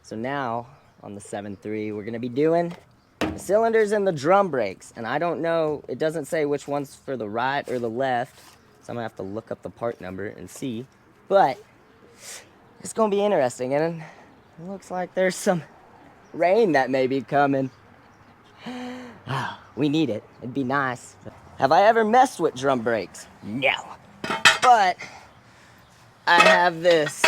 So now, on the 7.3, we're gonna be doing the cylinders and the drum brakes. And I don't know, it doesn't say which one's for the right or the left, so I'm gonna have to look up the part number and see. But it's gonna be interesting, and it looks like there's some rain that may be coming. We need it, it'd be nice. Have I ever messed with drum brakes? No. But I have this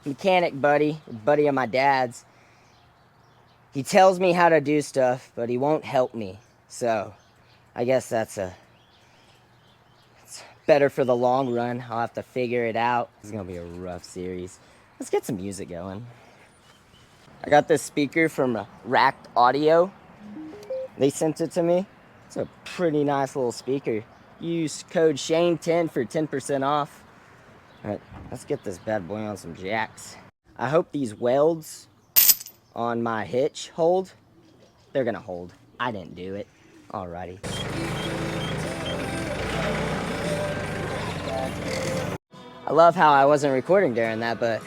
mechanic buddy of my dad's. He tells me how to do stuff, but he won't help me. So I guess it's better for the long run. I'll have to figure it out. It's gonna be a rough series. Let's get some music going. I got this speaker from Racked Audio. They sent it to me. It's a pretty nice little speaker. Use code Shane10 for 10% off. All right, let's get this bad boy on some jacks. I hope these welds on my hitch hold. They're gonna hold. I didn't do it. Alrighty. I love how I wasn't recording during that, but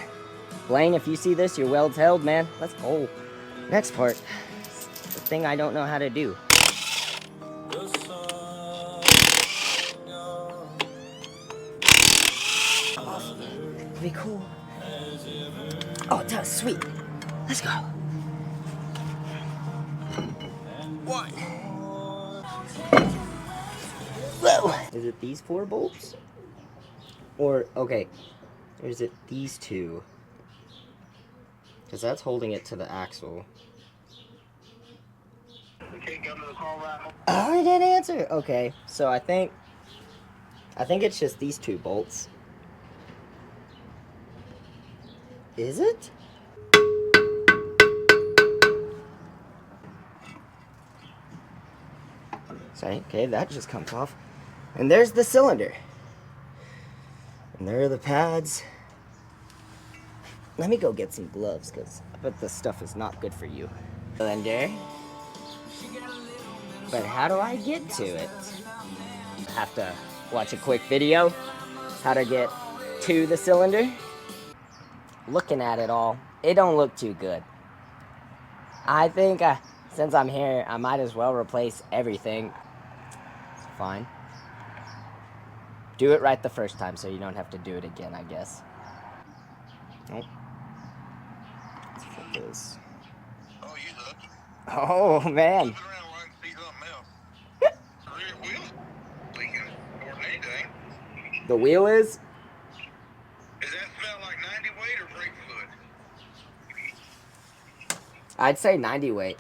Blaine, if you see this, your weld's held, man. Let's go. Next part. It's the thing I don't know how to do. It'd be cool. Oh, it does. Sweet. Let's go. One. Whoa. Is it these 4 bolts? Or, okay. Or is it these 2? Because that's holding it to the axle. Oh, I didn't answer. Okay, so I think it's just these 2 bolts. Is it? Sorry, okay, that just comes off. And there's the cylinder. And there are the pads. Let me go get some gloves, because I bet this stuff is not good for you. Cylinder. But how do I get to it? I have to watch a quick video. How to get to the cylinder. Looking at it all, it don't look too good. I think since I'm here, I might as well replace everything. It's fine. Do it right the first time so you don't have to do it again, I guess. Nope. Let's flip this. Oh, you lucky. Oh, man. Move it around where I can see something else. The rear wheel's leaking more than anything. The wheel is? Does that smell like 90 weight or brake fluid? I'd say 90 weight.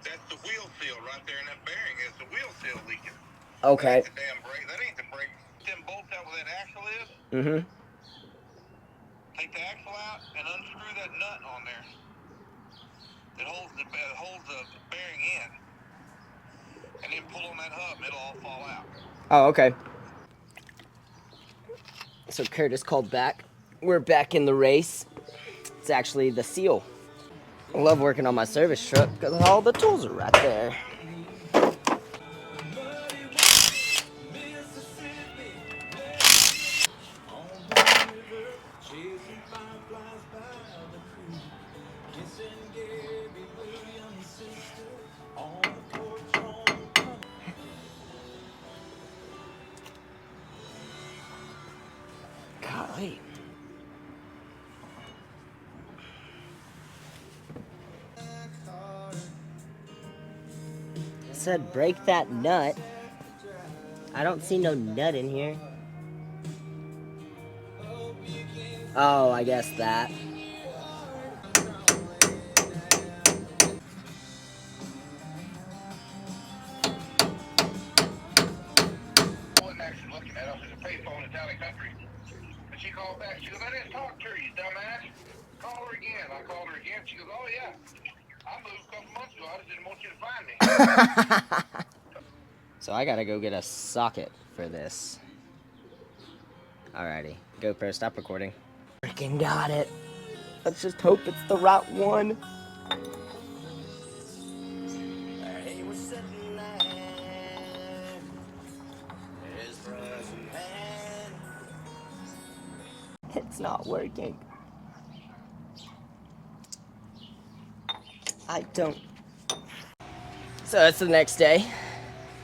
That's the wheel seal right there in that bearing. It's the wheel seal leaking. Okay. That ain't the damn brake. That ain't the brake. Them bolts out where that axle is. Mm-hmm. Take the axle out and unscrew that nut on there. It holds the bearing in. And then pull on that hub and it'll all fall out. Oh, okay. So Curtis called back. We're back in the race. It's actually the seal. I love working on my service truck because all the tools are right there. Golly. It said break that nut. I don't see no nut in here. Oh, I guess that. Wasn't actually looking at us as a payphone in town and country. And she called back. She goes, I didn't talk to her, you dumbass. Call her again. I called her again. She goes, oh, yeah. I moved a couple months ago. I just didn't want you to find me. So I gotta go get a socket for this. Alrighty. GoPro, stop recording. Freaking got it. Let's just hope it's the right one. It's not working. I don't. So it's the next day.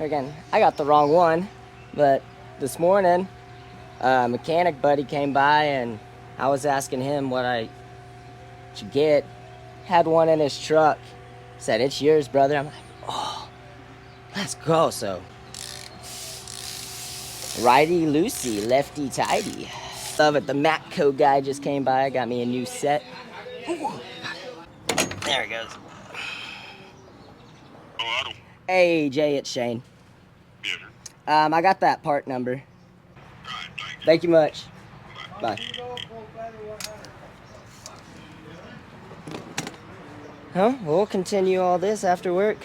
Again, I got the wrong one, but this morning, a mechanic buddy came by and I was asking him what I should get. Had one in his truck. Said, "It's yours, brother." I'm like, "Oh, let's go." So, righty loosey, lefty tighty. Love it. The Matco guy just came by, got me a new set. Ooh. There it goes. Hello? Hey, Jay, it's Shane. Yes, sir. I got that part number. All right, thank you. Thank you much. Bye. Huh? We'll continue all this after work.